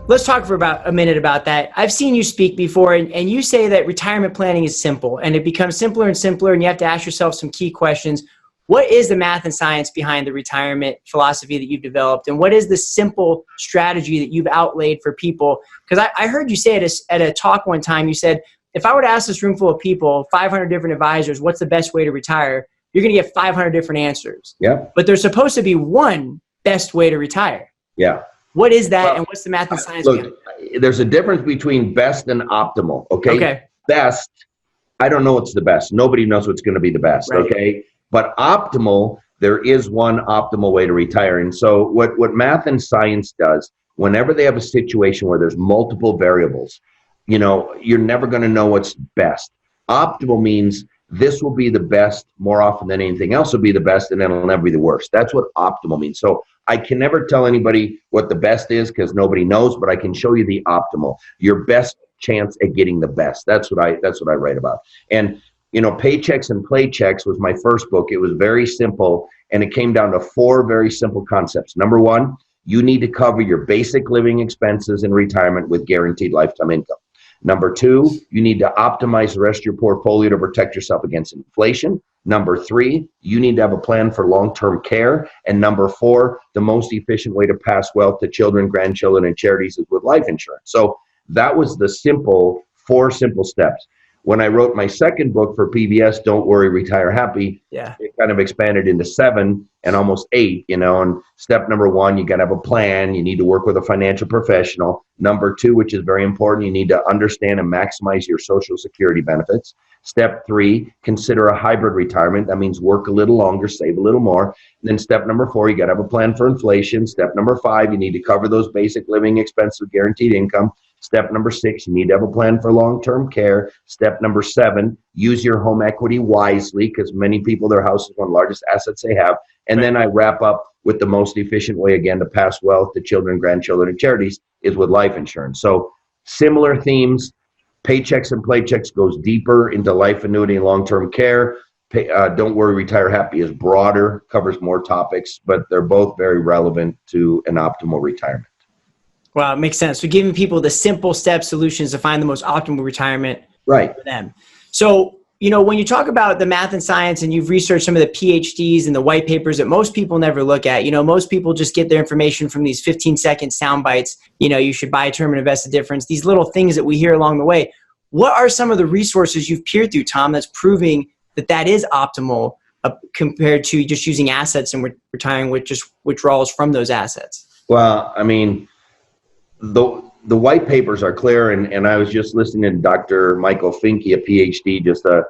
let's talk for about a minute about that. I've seen you speak before, and you say that retirement planning is simple, and it becomes simpler and simpler, and you have to ask yourself some key questions. What is the math and science behind the retirement philosophy that you've developed, and what is the simple strategy that you've outlaid for people? Because I heard you say at a talk one time, you said, if I were to ask this room full of people, 500 different advisors, what's the best way to retire? You're going to get 500 different answers. Yeah. But there's supposed to be one best way to retire. Yeah. What is that, and what's the math and science behind it? There's a difference between best and optimal, okay? Best, I don't know what's the best. Nobody knows what's going to be the best, right. Okay? But optimal, there is one optimal way to retire. And so what math and science does, whenever they have a situation where there's multiple variables, you're never going to know what's best. Optimal means this will be the best more often than anything else will be the best, and then it'll never be the worst. That's what optimal means. So I can never tell anybody what the best is because nobody knows, but I can show you the optimal, your best chance at getting the best. That's what I write about. And Paychecks and Playchecks was my first book. It was very simple, and it came down to 4 very simple concepts. Number 1, you need to cover your basic living expenses in retirement with guaranteed lifetime income. Number 2, you need to optimize the rest of your portfolio to protect yourself against inflation. Number 3, you need to have a plan for long-term care. And number 4, the most efficient way to pass wealth to children, grandchildren, and charities is with life insurance. So that was the 4 simple steps. When I wrote my second book for PBS, Don't Worry, Retire Happy, it kind of expanded into 7 and almost 8, and step number 1, you got to have a plan. You need to work with a financial professional. Number 2, which is very important, you need to understand and maximize your Social Security benefits. Step 3, consider a hybrid retirement. That means work a little longer, save a little more. And then step number 4, you got to have a plan for inflation. Step number 5, you need to cover those basic living expenses with guaranteed income. Step number 6, you need to have a plan for long-term care. Step number 7, use your home equity wisely, because many people, their house is one of the largest assets they have. And then I wrap up with the most efficient way, again, to pass wealth to children, grandchildren, and charities is with life insurance. So similar themes. Paychecks and Playchecks goes deeper into life annuity and long-term care. Don't Worry, Retire Happy is broader, covers more topics, but they're both very relevant to an optimal retirement. Wow, it makes sense. So giving people the simple step solutions to find the most optimal retirement for them. So, when you talk about the math and science, and you've researched some of the PhDs and the white papers that most people never look at, most people just get their information from these 15-second sound bites. You should buy a term and invest the difference. These little things that we hear along the way. What are some of the resources you've peered through, Tom, that's proving that is optimal compared to just using assets and retiring with just withdrawals from those assets? Well, I mean, the white papers are clear, and I was just listening to Dr. Michael Finke, a PhD, just a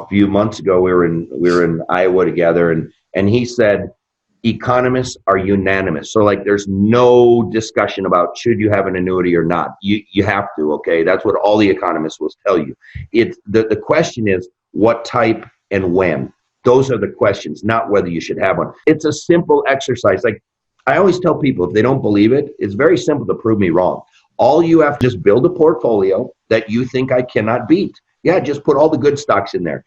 few months ago. We were in Iowa together, and he said economists are unanimous. So there's no discussion about should you have an annuity or not. You have to, okay? That's what all the economists will tell you. The question is what type and when. Those are the questions, not whether you should have one. It's a simple exercise. I always tell people, if they don't believe it, it's very simple to prove me wrong. All you have to just build a portfolio that you think I cannot beat. Yeah, just put all the good stocks in there.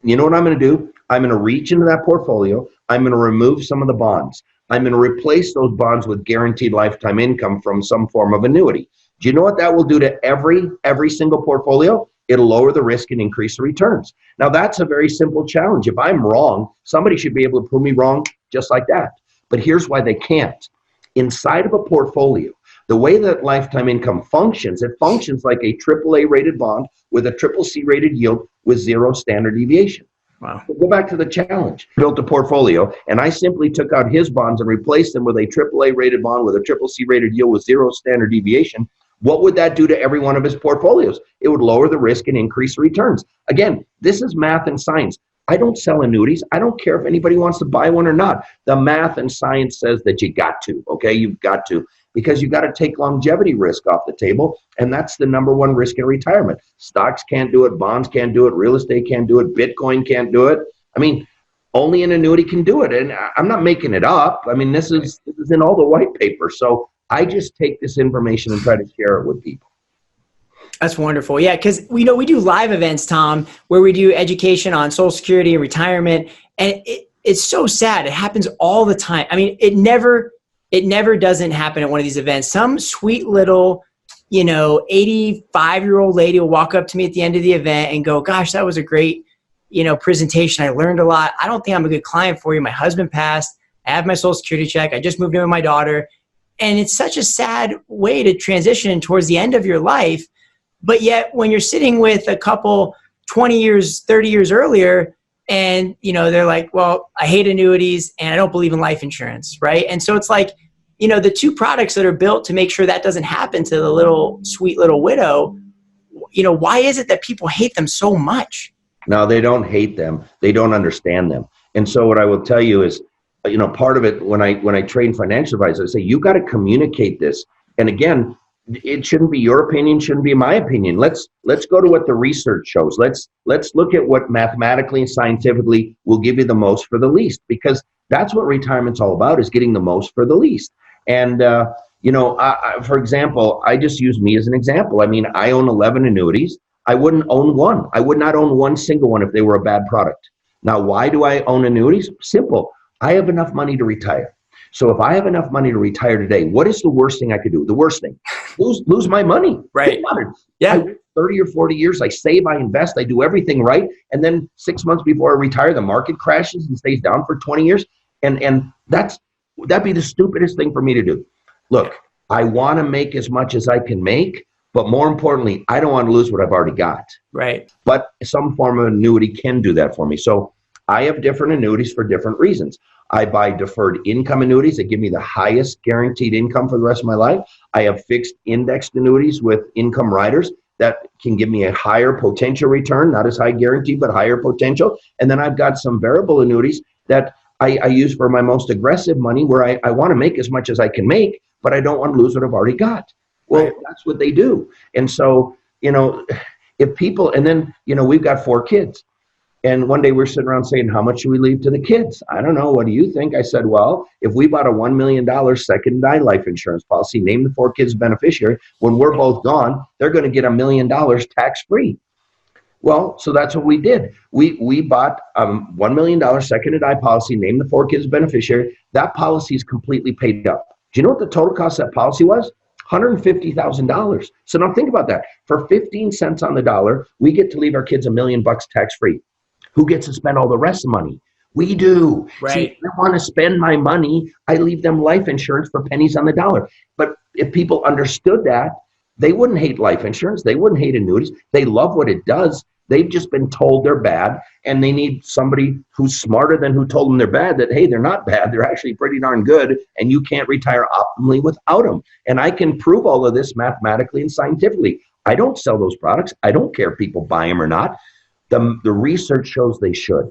You know what I'm going to do? I'm going to reach into that portfolio. I'm going to remove some of the bonds. I'm going to replace those bonds with guaranteed lifetime income from some form of annuity. Do you know what that will do to every single portfolio? It'll lower the risk and increase the returns. Now, that's a very simple challenge. If I'm wrong, somebody should be able to prove me wrong just like that. But here's why they can't. Inside of a portfolio, the way that lifetime income functions, it functions like a AAA rated bond with a CCC rated yield with 0 standard deviation. Wow. So go back to the challenge. Built a portfolio, and I simply took out his bonds and replaced them with a AAA rated bond with a CCC rated yield with 0 standard deviation. What would that do to every one of his portfolios? It would lower the risk and increase the returns. Again, this is math and science. I don't sell annuities. I don't care if anybody wants to buy one or not. The math and science says that you got to, okay? You've got to, because you got to take longevity risk off the table, and that's the number 1 risk in retirement. Stocks can't do it. Bonds can't do it. Real estate can't do it. Bitcoin can't do it. I mean, only an annuity can do it, and I'm not making it up. I mean, this is in all the white paper. So I just take this information and try to share it with people. That's wonderful. Yeah, because we do live events, Tom, where we do education on Social Security and retirement, and it's so sad. It happens all the time. I mean, it never it never doesn't happen at one of these events. Some sweet little, 85-year-old lady will walk up to me at the end of the event and go, gosh, that was a great, presentation. I learned a lot. I don't think I'm a good client for you. My husband passed. I have my Social Security check. I just moved in with my daughter. And it's such a sad way to transition towards the end of your life. But yet when you're sitting with a couple 20 years, 30 years earlier, and, they're like, well, I hate annuities and I don't believe in life insurance, right? And so it's like, the two products that are built to make sure that doesn't happen to the little sweet little widow, why is it that people hate them so much? No, they don't hate them. They don't understand them. And so what I will tell you is, part of it when I train financial advisors, I say, you got to communicate this. And again, it shouldn't be your opinion, shouldn't be my opinion. Let's go to what the research shows. Let's look at what mathematically and scientifically will give you the most for the least, because that's what retirement's all about, is getting the most for the least. And, for example, I just use me as an example. I mean, I own 11 annuities. I wouldn't own one. I would not own one single one if they were a bad product. Now, why do I own annuities? Simple. I have enough money to retire. So if I have enough money to retire today, what is the worst thing I could do? The worst thing, lose my money. Right. Yeah. I wait 30 or 40 years. I save, I invest, I do everything right. And then 6 months before I retire, the market crashes and stays down for 20 years. And that'd be the stupidest thing for me to do. Look, I want to make as much as I can make, but more importantly, I don't want to lose what I've already got. Right. But some form of annuity can do that for me. So I have different annuities for different reasons. I buy deferred income annuities that give me the highest guaranteed income for the rest of my life. I have fixed indexed annuities with income riders that can give me a higher potential return, not as high guaranteed, but higher potential. And then I've got some variable annuities that I use for my most aggressive money, where I want to make as much as I can make, but I don't want to lose what I've already got. Well, right. That's what they do. And so, if people, and then, we've got 4 kids. And one day we're sitting around saying, how much should we leave to the kids? I don't know. What do you think? I said, well, if we bought a $1 million second die life insurance policy, name the 4 kids beneficiary, when we're both gone, they're going to get $1 million tax-free. Well, so that's what we did. We bought a $1 million second die policy, named the 4 kids beneficiary. That policy is completely paid up. Do you know what the total cost of that policy was? $150,000. So now think about that. For 15 cents on the dollar, we get to leave our kids $1 million tax-free. Who gets to spend all the rest of the money? We do. Right. See, if I want to spend my money, I leave them life insurance for pennies on the dollar. But if people understood that, they wouldn't hate life insurance. They wouldn't hate annuities. They love what it does. They've just been told they're bad, and they need somebody who's smarter than who told them they're bad, that, hey, they're not bad. They're actually pretty darn good, and you can't retire optimally without them. And I can prove all of this mathematically and scientifically. I don't sell those products. I don't care if people buy them or not. The research shows they should.